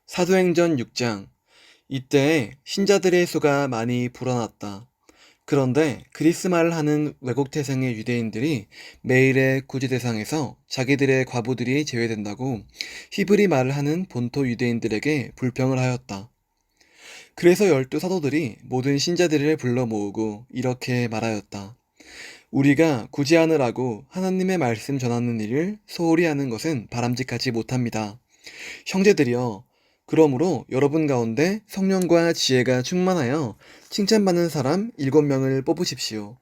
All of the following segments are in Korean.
사도행전 6장. 이때 신자들의 수가 많이 불어났다. 그런데 그리스말을 하는 외국 태생의 유대인들이 매일의 구제 대상에서 자기들의 과부들이 제외된다고 히브리 말을 하는 본토 유대인들에게 불평을 하였다. 그래서 12 사도들이 모든 신자들을 불러 모으고 이렇게 말하였다. 우리가 구제하느라고 하나님의 말씀 전하는 일을 소홀히 하는 것은 바람직하지 못합니다. 형제들이여, 그러므로 여러분 가운데 성령과 지혜가 충만하여 칭찬받는 사람 7명을 뽑으십시오.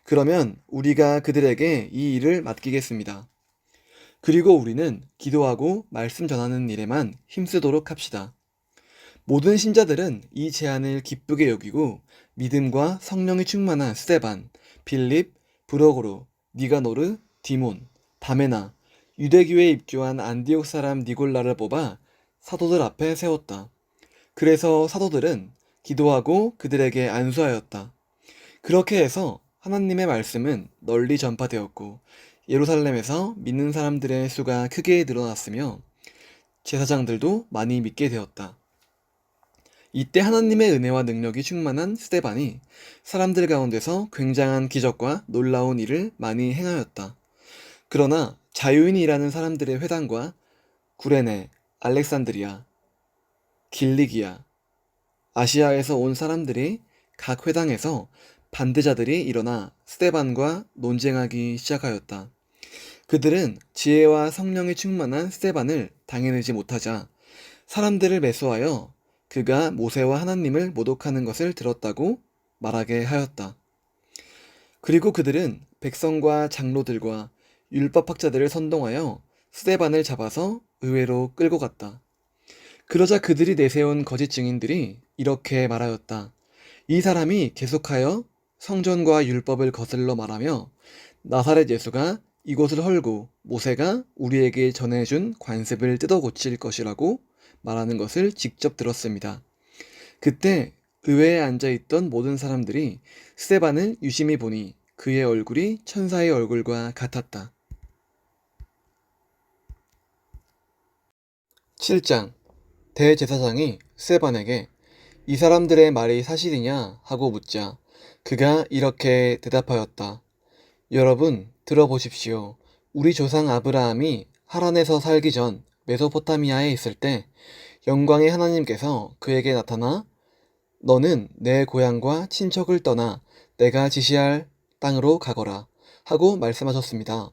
그러면 우리가 그들에게 이 일을 맡기겠습니다. 그리고 우리는 기도하고 말씀 전하는 일에만 힘쓰도록 합시다. 모든 신자들은 이 제안을 기쁘게 여기고 믿음과 성령이 충만한 스데반, 빌립, 브로고로, 니가노르, 디몬, 바메나, 유대교에 입교한 안디옥 사람 니골라를 뽑아 사도들 앞에 세웠다. 그래서 사도들은 기도하고 그들에게 안수하였다. 그렇게 해서 하나님의 말씀은 널리 전파되었고 예루살렘에서 믿는 사람들의 수가 크게 늘어났으며 제사장들도 많이 믿게 되었다. 이때 하나님의 은혜와 능력이 충만한 스데반이 사람들 가운데서 굉장한 기적과 놀라운 일을 많이 행하였다. 그러나 자유인이 일하는 사람들의 회당과 구레네, 알렉산드리아, 길리기아, 아시아에서 온 사람들이 각 회당에서 반대자들이 일어나 스데반과 논쟁하기 시작하였다. 그들은 지혜와 성령이 충만한 스데반을 당해내지 못하자 사람들을 매수하여 그가 모세와 하나님을 모독하는 것을 들었다고 말하게 하였다. 그리고 그들은 백성과 장로들과 율법학자들을 선동하여 스데반을 잡아서 의회로 끌고 갔다. 그러자 그들이 내세운 거짓 증인들이 이렇게 말하였다. 이 사람이 계속하여 성전과 율법을 거슬러 말하며 나사렛 예수가 이곳을 헐고 모세가 우리에게 전해준 관습을 뜯어 고칠 것이라고 말하는 것을 직접 들었습니다. 그때 의회에 앉아있던 모든 사람들이 스데반을 유심히 보니 그의 얼굴이 천사의 얼굴과 같았다. 7장. 대제사장이 스데반에게 이 사람들의 말이 사실이냐 하고 묻자 그가 이렇게 대답하였다. 여러분 들어보십시오. 우리 조상 아브라함이 하란에서 살기 전 메소포타미아에 있을 때 영광의 하나님께서 그에게 나타나 너는 내 고향과 친척을 떠나 내가 지시할 땅으로 가거라 하고 말씀하셨습니다.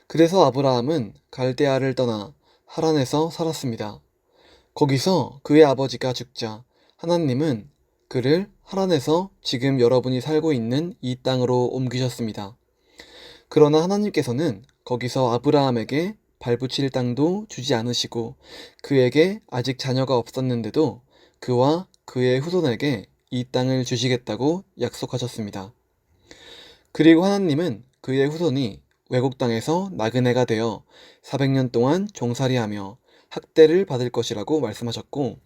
그래서 아브라함은 갈대아를 떠나 하란에서 살았습니다. 거기서 그의 아버지가 죽자 하나님은 그를 하란에서 지금 여러분이 살고 있는 이 땅으로 옮기셨습니다. 그러나 하나님께서는 거기서 아브라함에게 발붙일 땅도 주지 않으시고 그에게 아직 자녀가 없었는데도 그와 그의 후손에게 이 땅을 주시겠다고 약속하셨습니다. 그리고 하나님은 그의 후손이 외국 땅에서 나그네가 되어 400년 동안 종살이하며 학대를 받을 것이라고 말씀하셨고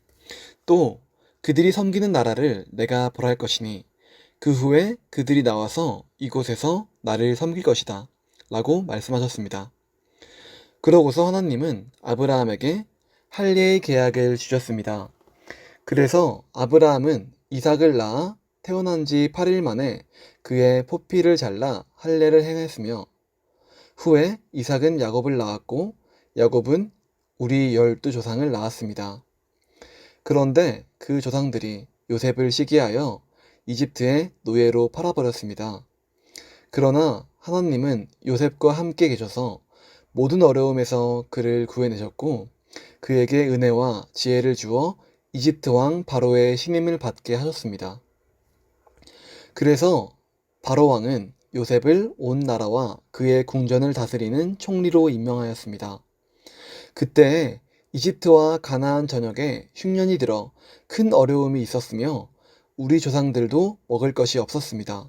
또 그들이 섬기는 나라를 내가 벌할 것이니 그 후에 그들이 나와서 이곳에서 나를 섬길 것이다 라고 말씀하셨습니다. 그러고서 하나님은 아브라함에게 할례의 계약을 주셨습니다. 그래서 아브라함은 이삭을 낳아 태어난 지 8일 만에 그의 포피를 잘라 할례를 행했으며 후에 이삭은 야곱을 낳았고 야곱은 우리 12조상을 낳았습니다. 그런데 그 조상들이 요셉을 시기하여 이집트의 노예로 팔아버렸습니다. 그러나 하나님은 요셉과 함께 계셔서 모든 어려움에서 그를 구해내셨고 그에게 은혜와 지혜를 주어 이집트 왕 바로의 신임을 받게 하셨습니다. 그래서 바로 왕은 요셉을 온 나라와 그의 궁전을 다스리는 총리로 임명하였습니다. 그때 이집트와 가나안 전역에 흉년이 들어 큰 어려움이 있었으며 우리 조상들도 먹을 것이 없었습니다.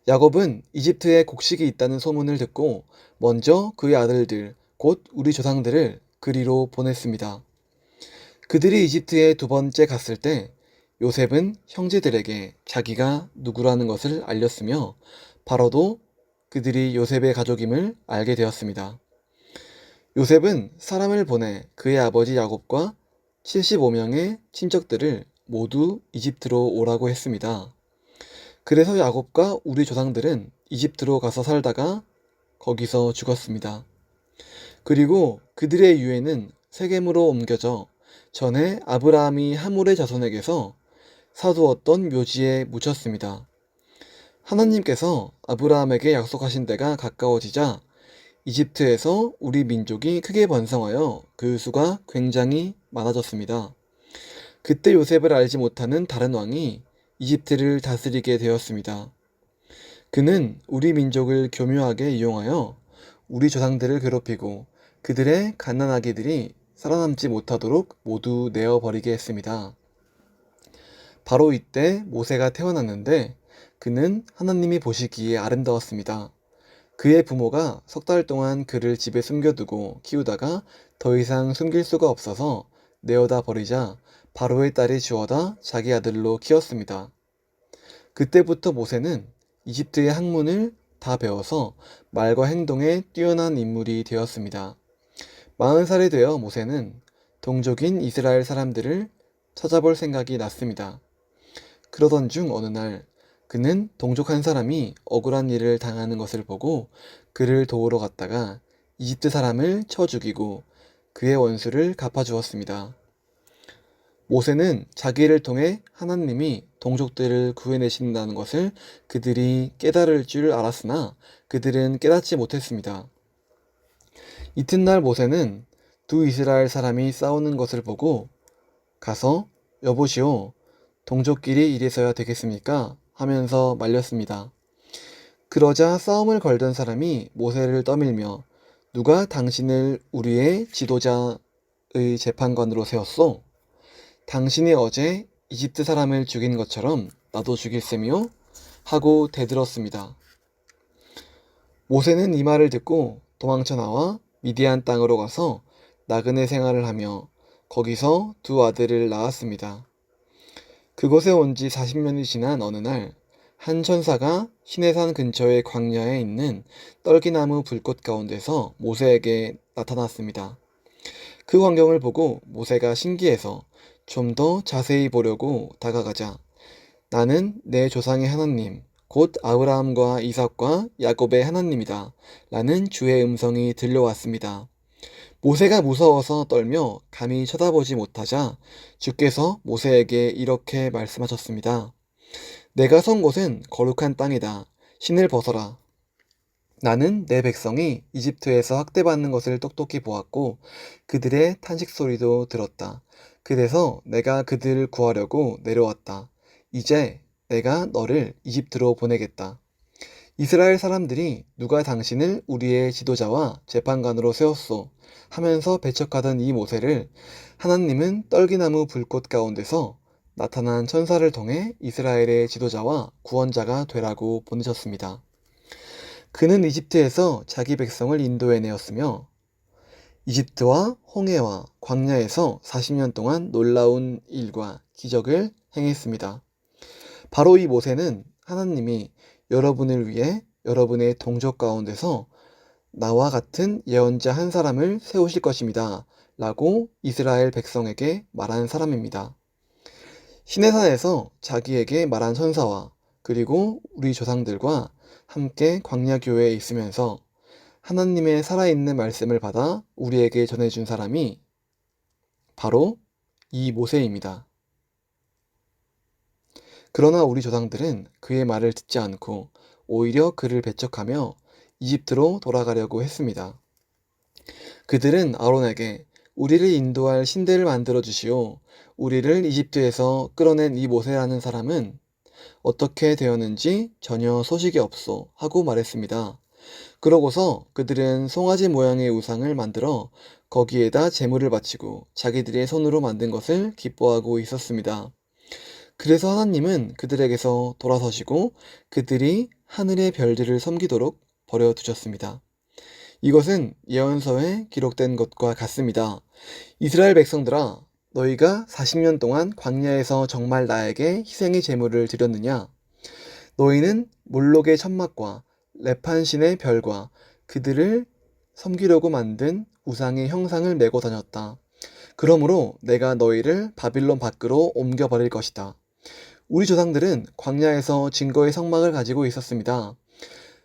야곱은 이집트에 곡식이 있다는 소문을 듣고 먼저 그의 아들들 곧 우리 조상들을 그리로 보냈습니다. 그들이 이집트에 2번째 갔을 때 요셉은 형제들에게 자기가 누구라는 것을 알렸으며 바로도 그들이 요셉의 가족임을 알게 되었습니다. 요셉은 사람을 보내 그의 아버지 야곱과 75명의 친척들을 모두 이집트로 오라고 했습니다. 그래서 야곱과 우리 조상들은 이집트로 가서 살다가 거기서 죽었습니다. 그리고 그들의 유해는 세겜으로 옮겨져 전에 아브라함이 하몰의 자손에게서 사두었던 묘지에 묻혔습니다. 하나님께서 아브라함에게 약속하신 데가 가까워지자 이집트에서 우리 민족이 크게 번성하여 그 수가 굉장히 많아졌습니다. 그때 요셉을 알지 못하는 다른 왕이 이집트를 다스리게 되었습니다. 그는 우리 민족을 교묘하게 이용하여 우리 조상들을 괴롭히고 그들의 갓난아기들이 살아남지 못하도록 모두 내어버리게 했습니다. 바로 이때 모세가 태어났는데 그는 하나님이 보시기에 아름다웠습니다. 그의 부모가 석 달 동안 그를 집에 숨겨두고 키우다가 더 이상 숨길 수가 없어서 내어다 버리자 바로의 딸이 주워다 자기 아들로 키웠습니다. 그때부터 모세는 이집트의 학문을 다 배워서 말과 행동에 뛰어난 인물이 되었습니다. 40살이 되어 모세는 동족인 이스라엘 사람들을 찾아볼 생각이 났습니다. 그러던 중 어느 날 그는 동족 한 사람이 억울한 일을 당하는 것을 보고 그를 도우러 갔다가 이집트 사람을 쳐 죽이고 그의 원수를 갚아주었습니다. 모세는 자기를 통해 하나님이 동족들을 구해내신다는 것을 그들이 깨달을 줄 알았으나 그들은 깨닫지 못했습니다. 이튿날 모세는 두 이스라엘 사람이 싸우는 것을 보고 가서 여보시오, 동족끼리 이래서야 되겠습니까? 하면서 말렸습니다. 그러자 싸움을 걸던 사람이 모세를 떠밀며 누가 당신을 우리의 지도자의 재판관으로 세웠소? 당신이 어제 이집트 사람을 죽인 것처럼 나도 죽일 셈이요? 하고 대들었습니다. 모세는 이 말을 듣고 도망쳐 나와 미디안 땅으로 가서 나그네 생활을 하며 거기서 두 아들을 낳았습니다. 그곳에 온 지 40년이 지난 어느 날 한 천사가 시내산 근처의 광야에 있는 떨기나무 불꽃 가운데서 모세에게 나타났습니다. 그 광경을 보고 모세가 신기해서 좀 더 자세히 보려고 다가가자 나는 내 조상의 하나님, 곧 아브라함과 이삭과 야곱의 하나님이다 라는 주의 음성이 들려왔습니다. 모세가 무서워서 떨며 감히 쳐다보지 못하자 주께서 모세에게 이렇게 말씀하셨습니다. 내가 선 곳은 거룩한 땅이다. 신을 벗어라. 나는 내 백성이 이집트에서 학대받는 것을 똑똑히 보았고 그들의 탄식 소리도 들었다. 그래서 내가 그들을 구하려고 내려왔다. 이제 내가 너를 이집트로 보내겠다. 이스라엘 사람들이 누가 당신을 우리의 지도자와 재판관으로 세웠소 하면서 배척하던 이 모세를 하나님은 떨기나무 불꽃 가운데서 나타난 천사를 통해 이스라엘의 지도자와 구원자가 되라고 보내셨습니다. 그는 이집트에서 자기 백성을 인도해내었으며 이집트와 홍해와 광야에서 40년 동안 놀라운 일과 기적을 행했습니다. 바로 이 모세는 하나님이 여러분을 위해 여러분의 동족 가운데서 나와 같은 예언자 한 사람을 세우실 것입니다. 라고 이스라엘 백성에게 말한 사람입니다. 시내산에서 자기에게 말한 천사와 그리고 우리 조상들과 함께 광야교회에 있으면서 하나님의 살아있는 말씀을 받아 우리에게 전해준 사람이 바로 이 모세입니다. 그러나 우리 조상들은 그의 말을 듣지 않고 오히려 그를 배척하며 이집트로 돌아가려고 했습니다. 그들은 아론에게 우리를 인도할 신대를 만들어 주시오. 우리를 이집트에서 끌어낸 이 모세라는 사람은 어떻게 되었는지 전혀 소식이 없소 하고 말했습니다. 그러고서 그들은 송아지 모양의 우상을 만들어 거기에다 제물을 바치고 자기들의 손으로 만든 것을 기뻐하고 있었습니다. 그래서 하나님은 그들에게서 돌아서시고 그들이 하늘의 별들을 섬기도록 버려두셨습니다. 이것은 예언서에 기록된 것과 같습니다. 이스라엘 백성들아, 너희가 40년 동안 광야에서 정말 나에게 희생의 제물을 드렸느냐? 너희는 몰록의 천막과 레판신의 별과 그들을 섬기려고 만든 우상의 형상을 메고 다녔다. 그러므로 내가 너희를 바빌론 밖으로 옮겨버릴 것이다. 우리 조상들은 광야에서 증거의 성막을 가지고 있었습니다.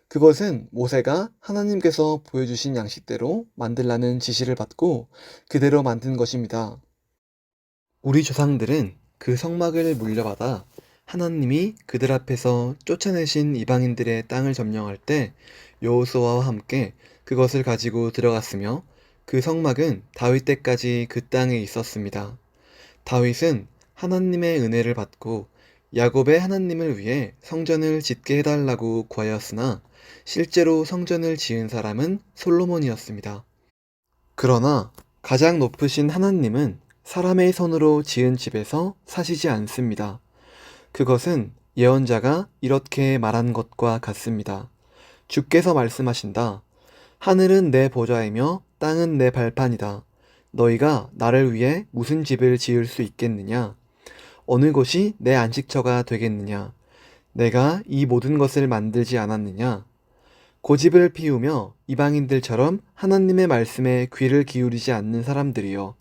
그것은 모세가 하나님께서 보여주신 양식대로 만들라는 지시를 받고 그대로 만든 것입니다. 우리 조상들은 그 성막을 물려받아 하나님이 그들 앞에서 쫓아내신 이방인들의 땅을 점령할 때 여호수아와 함께 그것을 가지고 들어갔으며 그 성막은 다윗 때까지 그 땅에 있었습니다. 다윗은 하나님의 은혜를 받고 야곱의 하나님을 위해 성전을 짓게 해달라고 구하였으나 실제로 성전을 지은 사람은 솔로몬이었습니다. 그러나 가장 높으신 하나님은 사람의 손으로 지은 집에서 사시지 않습니다. 그것은 예언자가 이렇게 말한 것과 같습니다. 주께서 말씀하신다. 하늘은 내 보좌이며 땅은 내 발판이다. 너희가 나를 위해 무슨 집을 지을 수 있겠느냐? 어느 곳이 내 안식처가 되겠느냐? 내가 이 모든 것을 만들지 않았느냐? 고집을 피우며 이방인들처럼 하나님의 말씀에 귀를 기울이지 않는 사람들이여.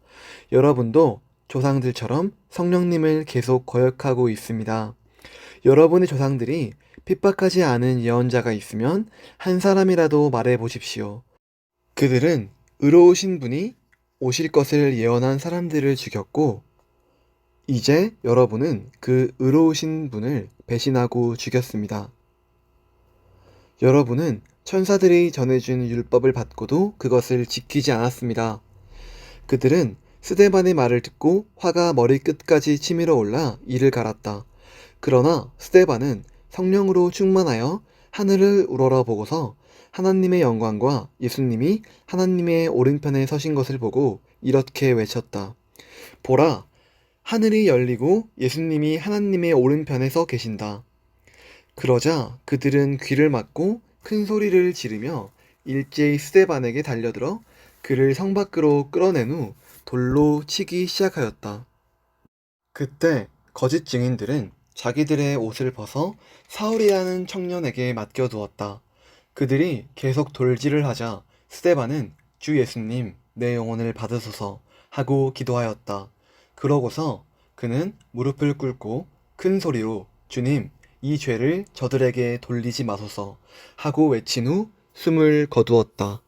여러분도 조상들처럼 성령님을 계속 거역하고 있습니다. 여러분의 조상들이 핍박하지 않은 예언자가 있으면 한 사람이라도 말해 보십시오. 그들은 의로우신 분이 오실 것을 예언한 사람들을 죽였고, 이제 여러분은 그 의로우신 분을 배신하고 죽였습니다. 여러분은 천사들이 전해준 율법을 받고도 그것을 지키지 않았습니다. 그들은 스데반의 말을 듣고 화가 머리끝까지 치밀어 올라 이를 갈았다. 그러나 스데반은 성령으로 충만하여 하늘을 우러러 보고서 하나님의 영광과 예수님이 하나님의 오른편에 서신 것을 보고 이렇게 외쳤다. 보라, 하늘이 열리고 예수님이 하나님의 오른편에 서 계신다. 그러자 그들은 귀를 막고 큰 소리를 지르며 일제히 스데반에게 달려들어 그를 성 밖으로 끌어낸 후 돌로 치기 시작하였다. 그때 거짓 증인들은 자기들의 옷을 벗어 사울이라는 청년에게 맡겨두었다. 그들이 계속 돌질을 하자 스데반은 주 예수님, 내 영혼을 받으소서 하고 기도하였다. 그러고서 그는 무릎을 꿇고 큰 소리로 주님, 이 죄를 저들에게 돌리지 마소서 하고 외친 후 숨을 거두었다.